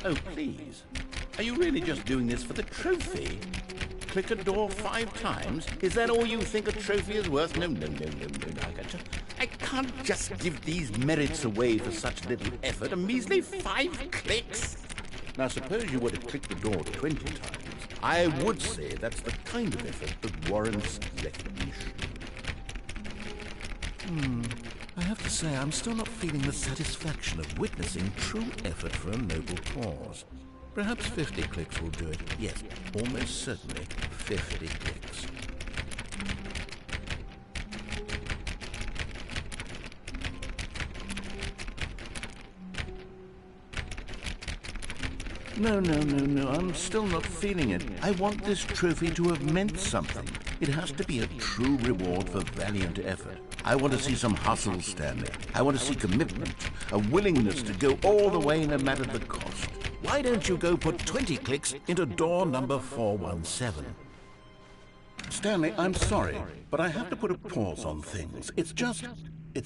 Oh, please. Are you really just doing this for the trophy? Click a door 5 times? Is that all you think a trophy is worth? No. I can't just give these merits away for such little effort. A measly 5 clicks. Now, suppose you were to click the door 20 times. I would say that's the kind of effort that warrants recognition. I have to say, I'm still not feeling the satisfaction of witnessing true effort for a noble cause. Perhaps 50 clicks will do it. Yes, almost certainly 50 clicks. No, I'm still not feeling it. I want this trophy to have meant something. It has to be a true reward for valiant effort. I want to see some hustle, Stanley. I want to see commitment, a willingness to go all the way no matter the cost. Why don't you go put 20 clicks into door number 417? Stanley, I'm sorry, but I have to put a pause on things. It's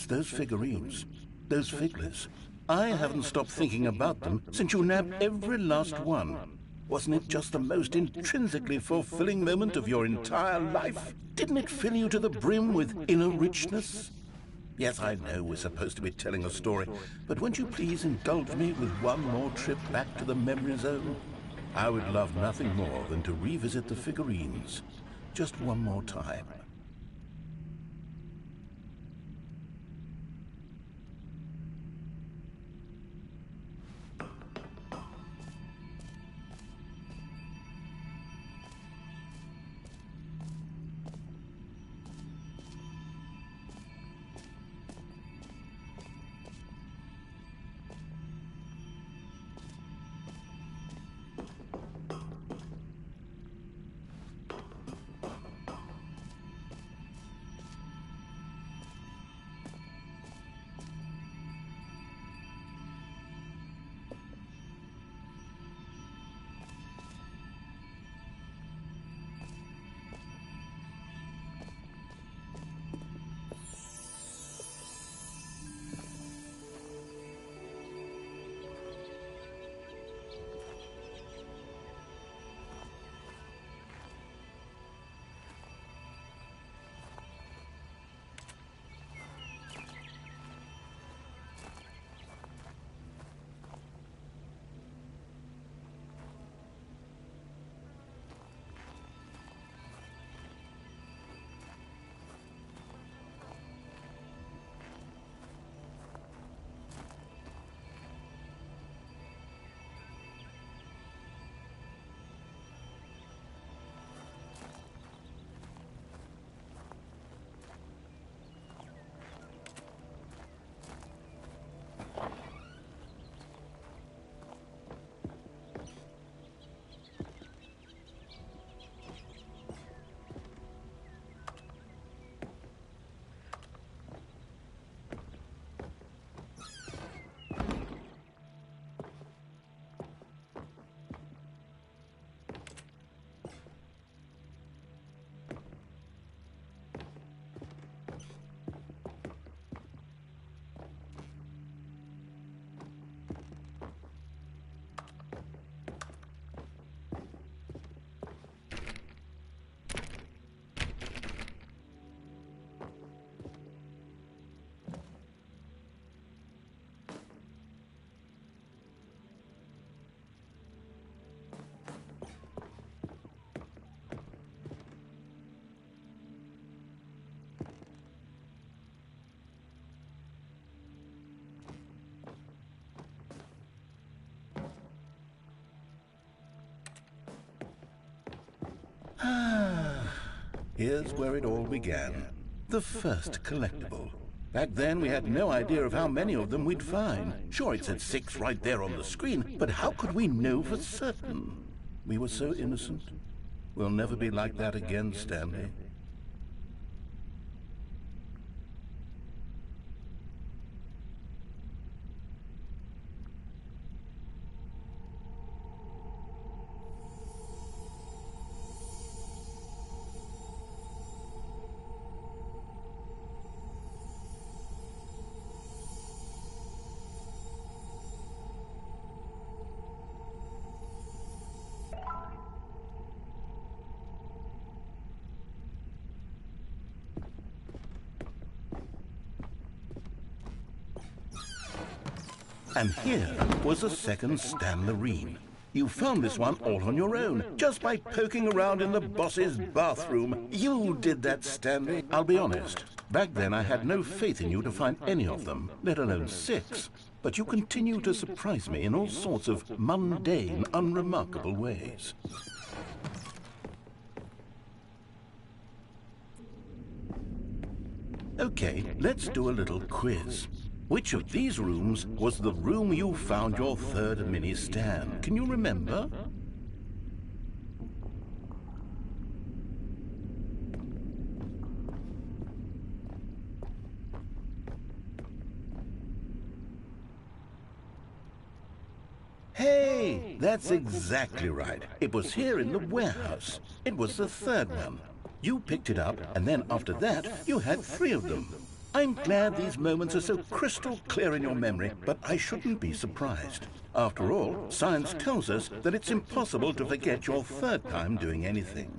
those figurines, those figlets. I haven't stopped thinking about them since you nabbed every last one. Wasn't it just the most intrinsically fulfilling moment of your entire life? Didn't it fill you to the brim with inner richness? Yes, I know we're supposed to be telling a story, but won't you please indulge me with one more trip back to the memory zone? I would love nothing more than to revisit the figurines. Just one more time. Here's where it all began. The first collectible. Back then, we had no idea of how many of them we'd find. Sure, it said 6 right there on the screen, but how could we know for certain? We were so innocent. We'll never be like that again, Stanley. And here was a second Stanley. You found this one all on your own, just by poking around in the boss's bathroom. You did that, Stanley. I'll be honest. Back then I had no faith in you to find any of them, let alone 6. But you continue to surprise me in all sorts of mundane, unremarkable ways. Okay, let's do a little quiz. Which of these rooms was the room you found your third mini Stan? Can you remember? Hey, that's exactly right. It was here in the warehouse. It was the third one. You picked it up, and then after that, you had 3 of them. I'm glad these moments are so crystal clear in your memory, but I shouldn't be surprised. After all, science tells us that it's impossible to forget your third time doing anything.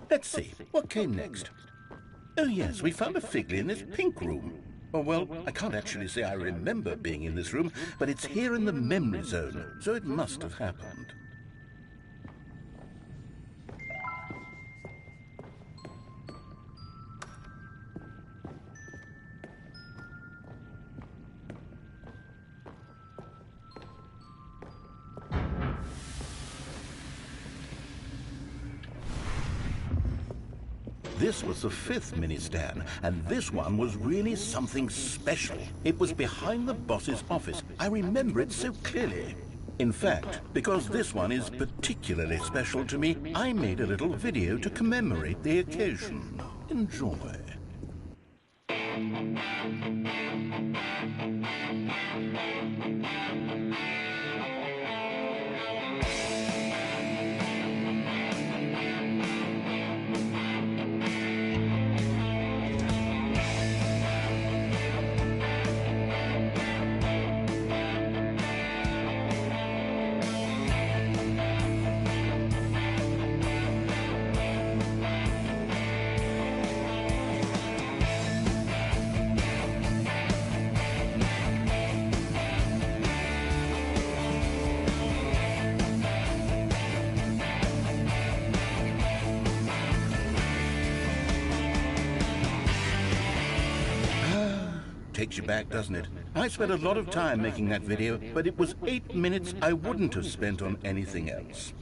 Let's see, what came next? Oh yes, we found a Figley in this pink room. Oh well, I can't actually say I remember being in this room, but it's here in the memory zone, so it must have happened. This was the 5th mini Stan, and this one was really something special. It was behind the boss's office. I remember it so clearly. In fact, because this one is particularly special to me, I made a little video to commemorate the occasion. Enjoy. Takes you back, doesn't it? I spent a lot of time making that video, but it was 8 minutes I wouldn't have spent on anything else.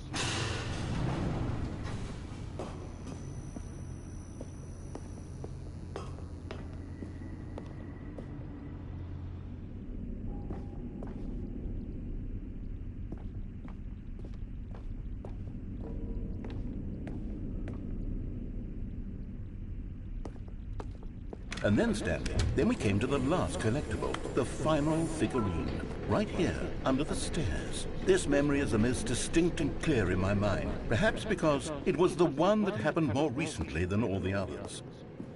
And then, Stanley, then we came to the last collectible, the final figurine, right here, under the stairs. This memory is the most distinct and clear in my mind, perhaps because it was the one that happened more recently than all the others.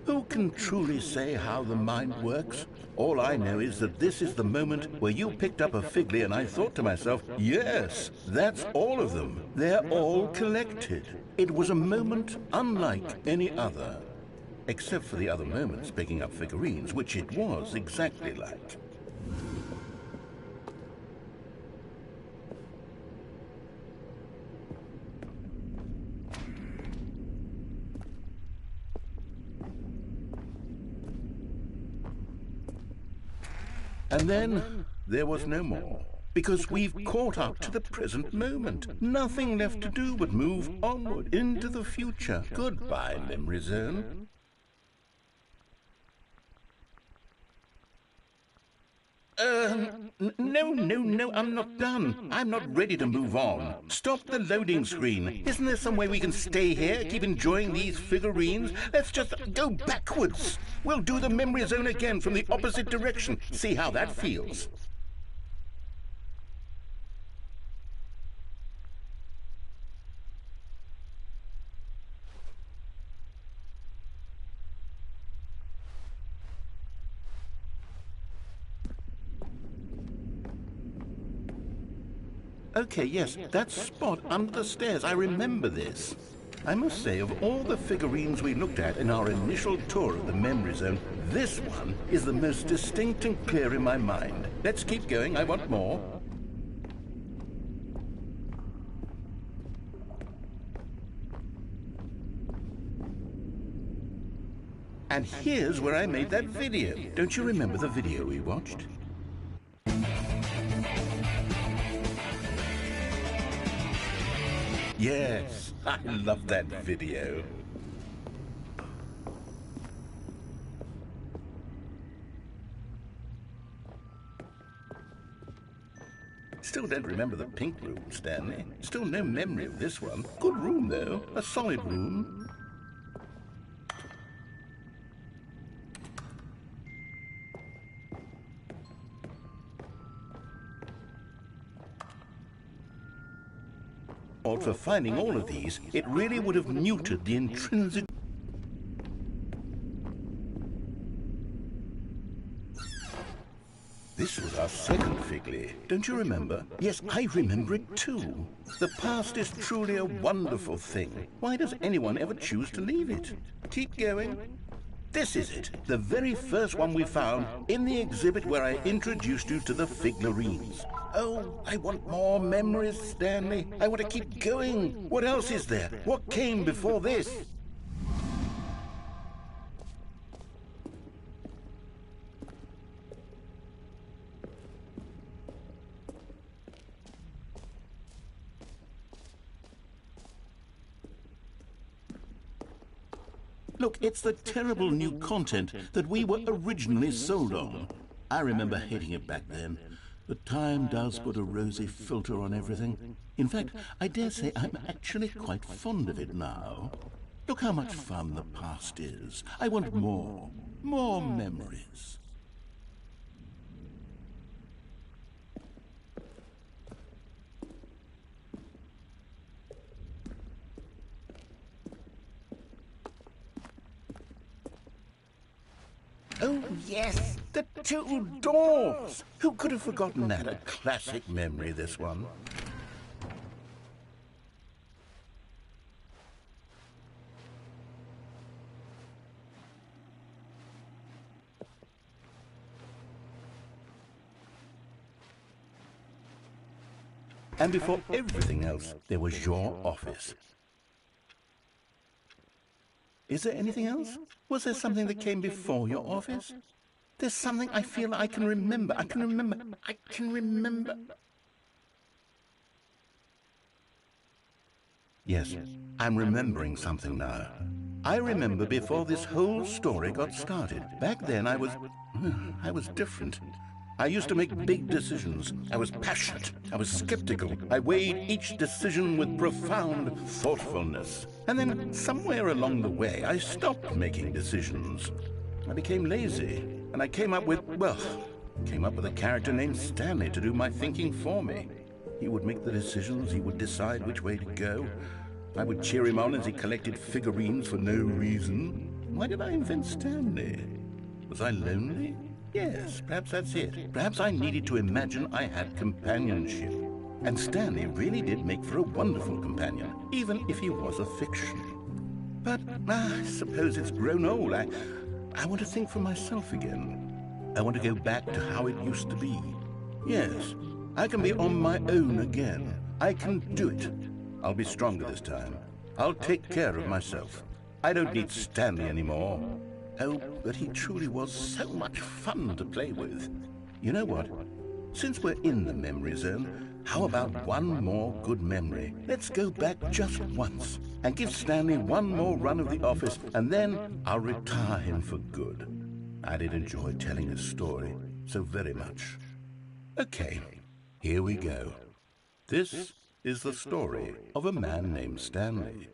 Who can truly say how the mind works? All I know is that this is the moment where you picked up a Figley and I thought to myself, yes, that's all of them. They're all collected. It was a moment unlike any other. Except for the other moments picking up figurines, which it was exactly like. And then there was no more. Because we've caught up to the present moment. Nothing left to do but move onward into the future. Goodbye, memory zone. No, I'm not done. I'm not ready to move on. Stop the loading screen. Isn't there some way we can stay here, keep enjoying these figurines? Let's just go backwards. We'll do the memory zone again from the opposite direction. See how that feels. Okay, yes, that spot under the stairs. I remember this. I must say, of all the figurines we looked at in our initial tour of the memory zone, this one is the most distinct and clear in my mind. Let's keep going. I want more. And here's where I made that video. Don't you remember the video we watched? Yes, I love that video. Still don't remember the pink room, Stanley. Still no memory of this one. Good room, though. A solid room. For finding all of these, it really would have muted the intrinsic... This was our second Figley. Don't you remember? Yes, I remember it too. The past is truly a wonderful thing. Why does anyone ever choose to leave it? Keep going. This is it, the very first one we found in the exhibit where I introduced you to the figurines. Oh, I want more memories, Stanley. I want to keep going. What else is there? What came before this? Look, it's the terrible new content that we were originally sold on. I remember hating it back then. But time does put a rosy filter on everything. In fact, I dare say I'm actually quite fond of it now. Look how much fun the past is. I want more. More memories. Oh, yes, the two doors. Who could have forgotten that? A classic memory, this one. And before everything else, there was your office. Is there anything else? Was there something that came before your office? There's something I feel I can remember. I can remember. Yes, I'm remembering something now. I remember before this whole story got started. Back then I was different. I used to make big decisions. I was passionate. I was skeptical. I weighed each decision with profound thoughtfulness. And then somewhere along the way, I stopped making decisions. I became lazy. And I came up with a character named Stanley to do my thinking for me. He would make the decisions. He would decide which way to go. I would cheer him on as he collected figurines for no reason. Why did I invent Stanley? Was I lonely? Yes, perhaps that's it. Perhaps I needed to imagine I had companionship. And Stanley really did make for a wonderful companion, even if he was a fiction. But I suppose it's grown old. I want to think for myself again. I want to go back to how it used to be. Yes, I can be on my own again. I can do it. I'll be stronger this time. I'll take care of myself. I don't need Stanley anymore. Oh, but he truly was so much fun to play with. You know what? Since we're in the memory zone, how about one more good memory? Let's go back just once and give Stanley one more run of the office, and then I'll retire him for good. I did enjoy telling his story so very much. Okay, here we go. This is the story of a man named Stanley.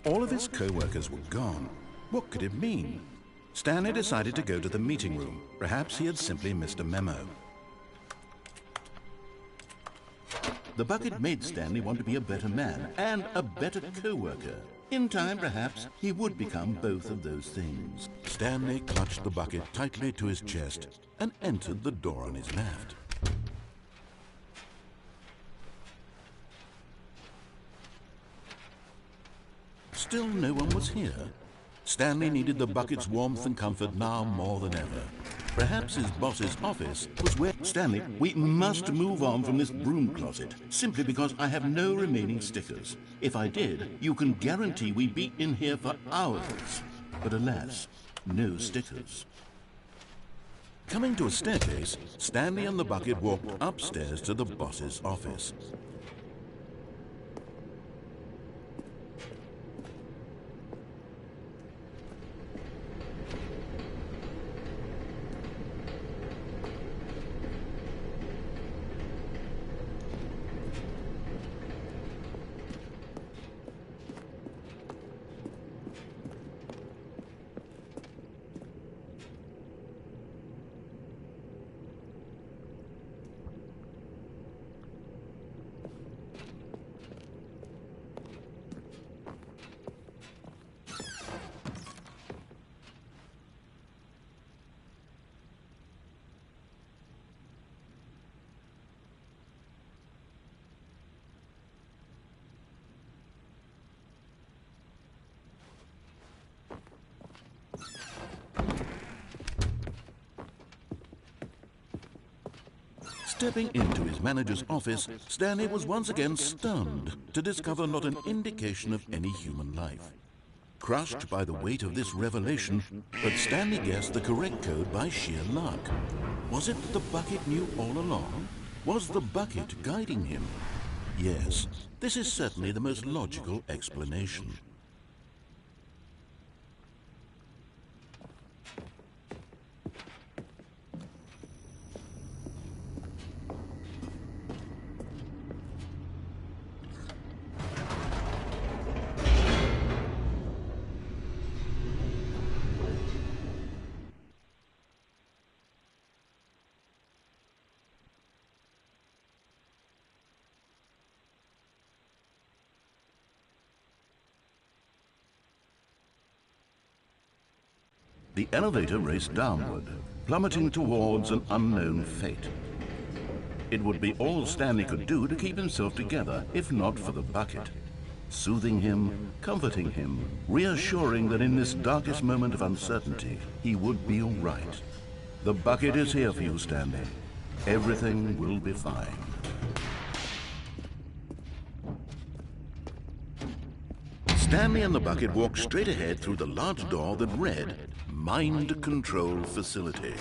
All of his co-workers were gone. What could it mean? Stanley decided to go to the meeting room. Perhaps he had simply missed a memo. The bucket made Stanley want to be a better man and a better co-worker. In time, perhaps, he would become both of those things. Stanley clutched the bucket tightly to his chest and entered the door on his left. Still no one was here. Stanley needed the bucket's warmth and comfort now more than ever. Perhaps his boss's office was where... Stanley, we must move on from this broom closet, simply because I have no remaining stickers. If I did, you can guarantee we'd be in here for hours. But alas, no stickers. Coming to a staircase, Stanley and the bucket walked upstairs to the boss's office. Stepping into his manager's office, Stanley was once again stunned to discover not an indication of any human life. Crushed by the weight of this revelation, but Stanley guessed the correct code by sheer luck. Was it that the bucket knew all along? Was the bucket guiding him? Yes, this is certainly the most logical explanation. The elevator raced downward, plummeting towards an unknown fate. It would be all Stanley could do to keep himself together, if not for the bucket. Soothing him, comforting him, reassuring that in this darkest moment of uncertainty, he would be all right. The bucket is here for you, Stanley. Everything will be fine. Stanley and the bucket walked straight ahead through the large door that read, Mind Control Facility.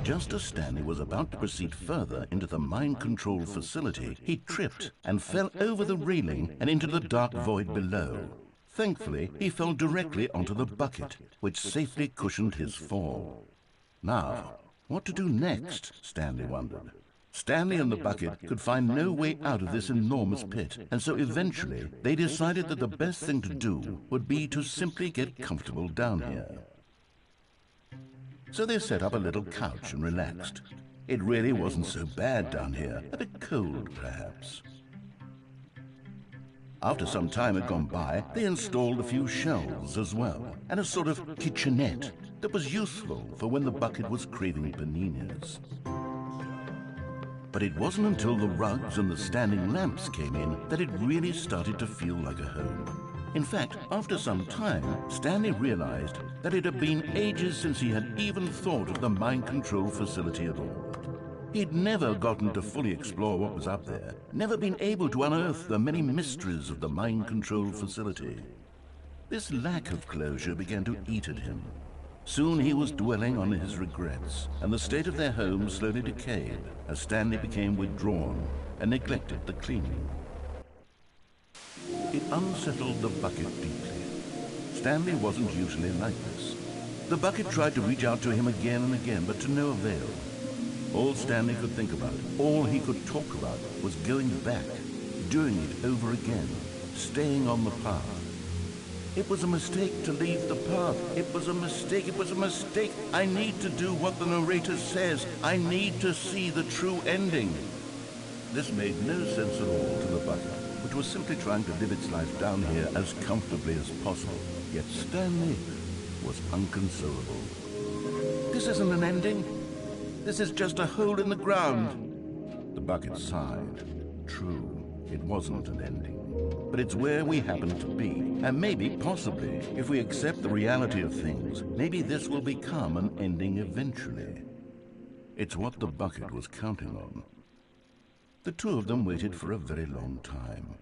Just as Stanley was about to proceed further into the mind control facility, he tripped and fell over the railing and into the dark void below. Thankfully, he fell directly onto the bucket, which safely cushioned his fall. Now, what to do next, Stanley wondered. Stanley and the bucket could find no way out of this enormous pit, and so eventually they decided that the best thing to do would be to simply get comfortable down here. So they set up a little couch and relaxed. It really wasn't so bad down here, a bit cold perhaps. After some time had gone by, they installed a few shelves as well, and a sort of kitchenette that was useful for when the bucket was craving paninis. But it wasn't until the rugs and the standing lamps came in that it really started to feel like a home. In fact, after some time, Stanley realized that it had been ages since he had even thought of the mind control facility at all. He'd never gotten to fully explore what was up there, never been able to unearth the many mysteries of the mind control facility. This lack of closure began to eat at him. Soon he was dwelling on his regrets, and the state of their home slowly decayed as Stanley became withdrawn and neglected the cleaning. It unsettled the bucket deeply. Stanley wasn't usually like this. The bucket tried to reach out to him again and again, but to no avail. All Stanley could think about, all he could talk about, was going back, doing it over again, staying on the path. It was a mistake to leave the path. It was a mistake. It was a mistake. I need to do what the narrator says. I need to see the true ending. This made no sense at all to the bucket, which was simply trying to live its life down here as comfortably as possible. Yet Stanley was inconsolable. This isn't an ending. This is just a hole in the ground. The bucket sighed. True, it wasn't an ending. But it's where we happen to be. And maybe, possibly, if we accept the reality of things, maybe this will become an ending eventually. It's what the bucket was counting on. The two of them waited for a very long time.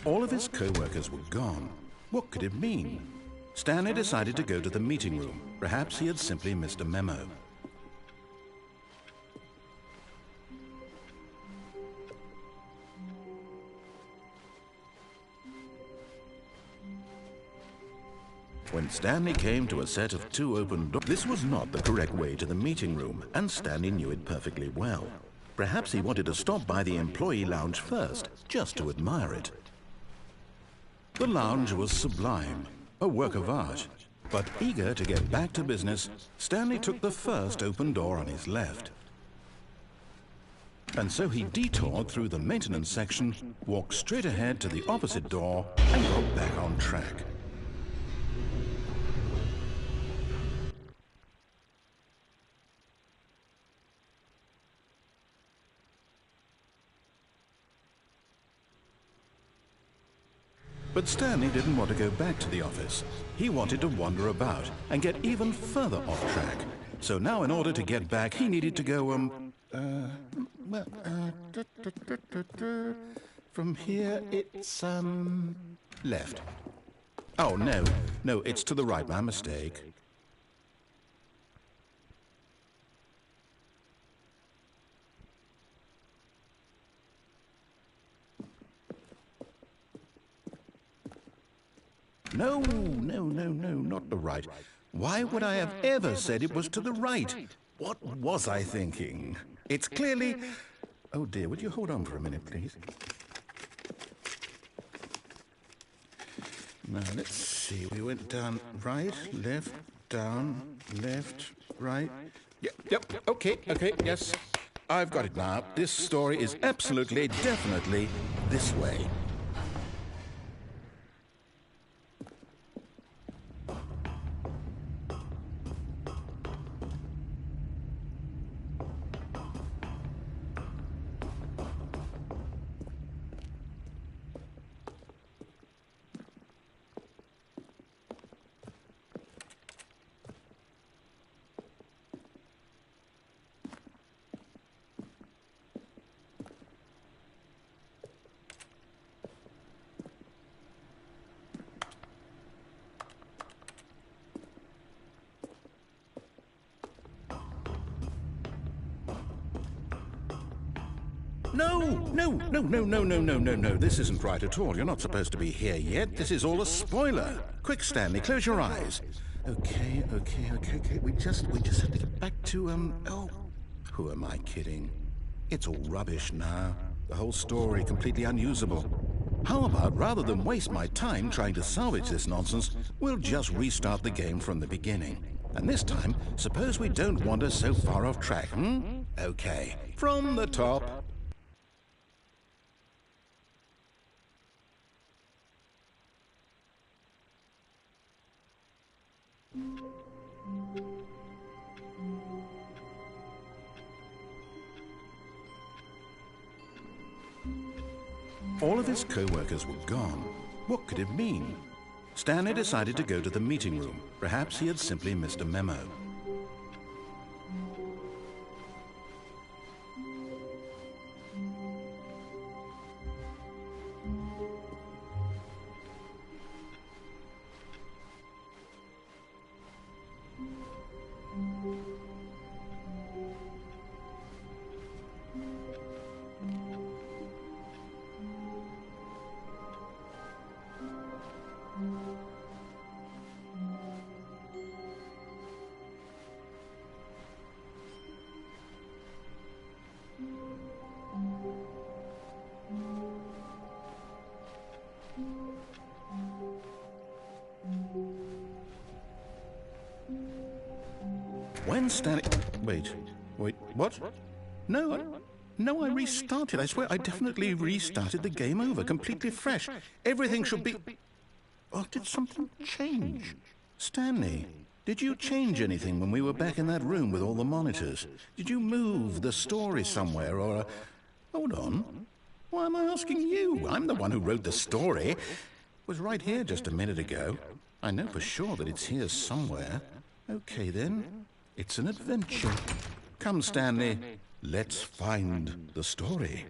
All of his co-workers were gone. What could it mean? Stanley decided to go to the meeting room. Perhaps he had simply missed a memo. When Stanley came to a set of two open doors, this was not the correct way to the meeting room, and Stanley knew it perfectly well. Perhaps he wanted to stop by the employee lounge first, just to admire it. The lounge was sublime, a work of art. But eager to get back to business, Stanley took the first open door on his left. And so he detoured through the maintenance section, walked straight ahead to the opposite door, and got back on track. But Stanley didn't want to go back to the office. He wanted to wander about and get even further off track. So now in order to get back, he needed to go, from here it's, left. Oh, no, it's to the right, my mistake. No, not the right. Why would I have ever said it was to the right? What was I thinking? It's clearly... Oh dear, would you hold on for a minute, please? Now, let's see. We went down right, left, down, left, right. Yep, okay, yes. I've got it now. This story is absolutely, definitely this way. No, no, no, no, no, no, no, no, no. This isn't right at all. You're not supposed to be here yet. This is all a spoiler. Quick, Stanley, close your eyes. Okay. We just have to get back to, oh, who am I kidding? It's all rubbish now. The whole story completely unusable. How about, rather than waste my time trying to salvage this nonsense, we'll just restart the game from the beginning. And this time, suppose we don't wander so far off track, hmm? Okay, from the top. All of his co-workers were gone. What could it mean? Stanley decided to go to the meeting room. Perhaps he had simply missed a memo. When Stanley... Wait, what? No, I restarted. I swear, I definitely restarted the game over, completely fresh. Everything should be... Oh, did something change? Stanley, did you change anything when we were back in that room with all the monitors? Did you move the story somewhere, or... Hold on. Why am I asking you? I'm the one who wrote the story. It was right here just a minute ago. I know for sure that it's here somewhere. Okay, then. It's an adventure. Come, Stanley. Let's find the story.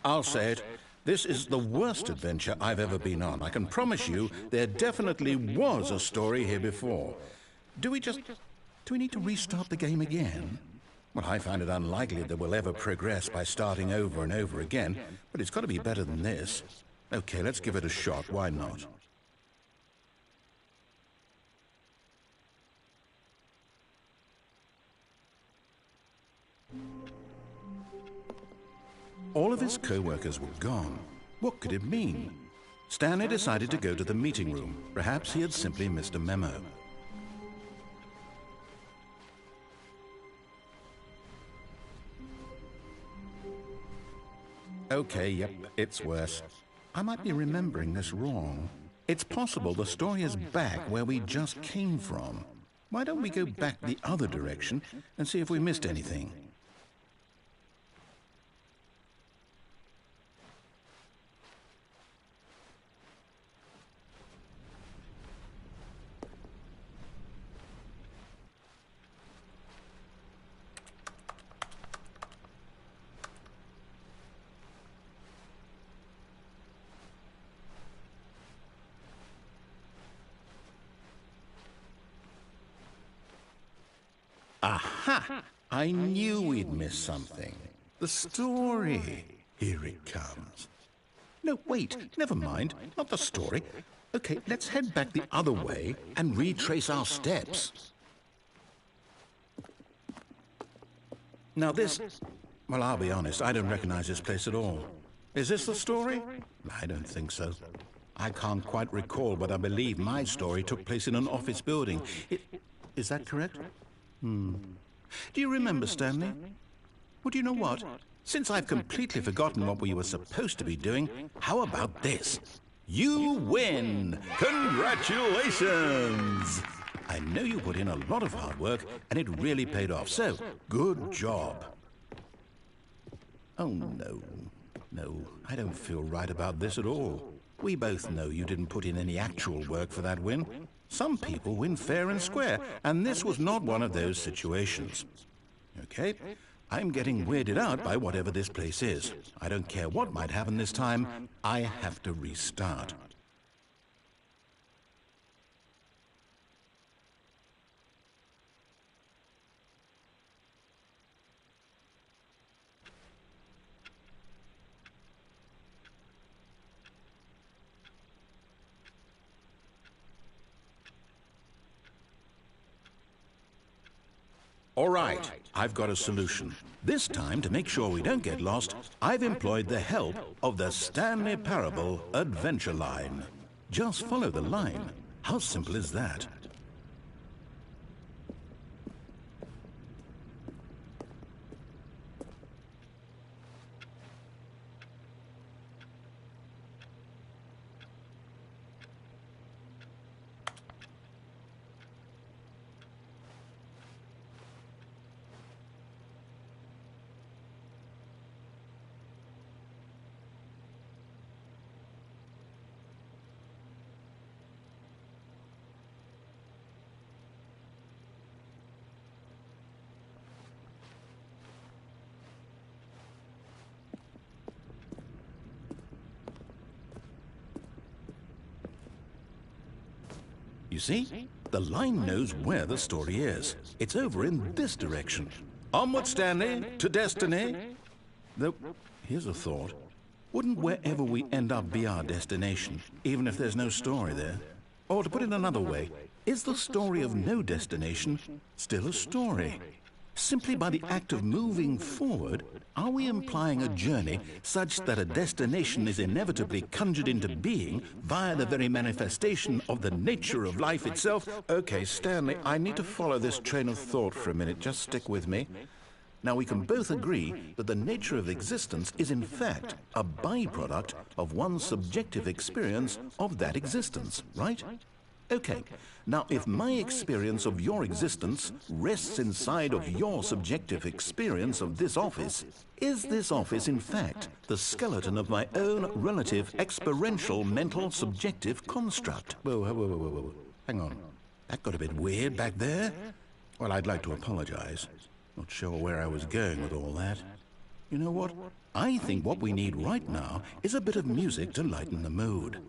I'll say it. This is the worst adventure I've ever been on. I can promise you there definitely was a story here before. Do we need to restart the game again? Well, I find it unlikely that we'll ever progress by starting over and over again, but it's got to be better than this. Okay, let's give it a shot. Why not? All of his co-workers were gone. What could it mean? Stanley decided to go to the meeting room. Perhaps he had simply missed a memo. Okay, yep, it's worse. I might be remembering this wrong. It's possible the story is back where we just came from. Why don't we go back the other direction and see if we missed anything? Aha! I knew we'd missed something. The story. Here it comes. No, wait, never mind. Not the story. Okay, let's head back the other way and retrace our steps. Now this... Well, I'll be honest, I don't recognize this place at all. Is this the story? I don't think so. I can't quite recall, but I believe my story took place in an office building. Is that correct? Do you remember, Stanley? Well, do you know what? Since I've completely forgotten what we were supposed to be doing, how about this? You win! Congratulations! I know you put in a lot of hard work, and it really paid off, so good job. Oh, no. No, I don't feel right about this at all. We both know you didn't put in any actual work for that win. Some people win fair and square, and this was not one of those situations. Okay, I'm getting weirded out by whatever this place is. I don't care what might happen this time. I have to restart. All right, I've got a solution. This time, to make sure we don't get lost, I've employed the help of the Stanley Parable Adventure Line. Just follow the line. How simple is that? You see? The line knows where the story is. It's over in this direction. Onward, Stanley, to destiny. Though, here's a thought. Wouldn't wherever we end up be our destination, even if there's no story there? Or to put it another way, is the story of no destination still a story? Simply by the act of moving forward, are we implying a journey such that a destination is inevitably conjured into being via the very manifestation of the nature of life itself? Okay, Stanley, I need to follow this train of thought for a minute. Just stick with me. Now, we can both agree that the nature of existence is in fact a byproduct of one's subjective experience of that existence, right? Okay, now if my experience of your existence rests inside of your subjective experience of this office, is this office in fact the skeleton of my own relative experiential mental subjective construct? Whoa, whoa, whoa, whoa, whoa. Hang on. That got a bit weird back there. Well, I'd like to apologize. Not sure where I was going with all that. You know what? I think what we need right now is a bit of music to lighten the mood.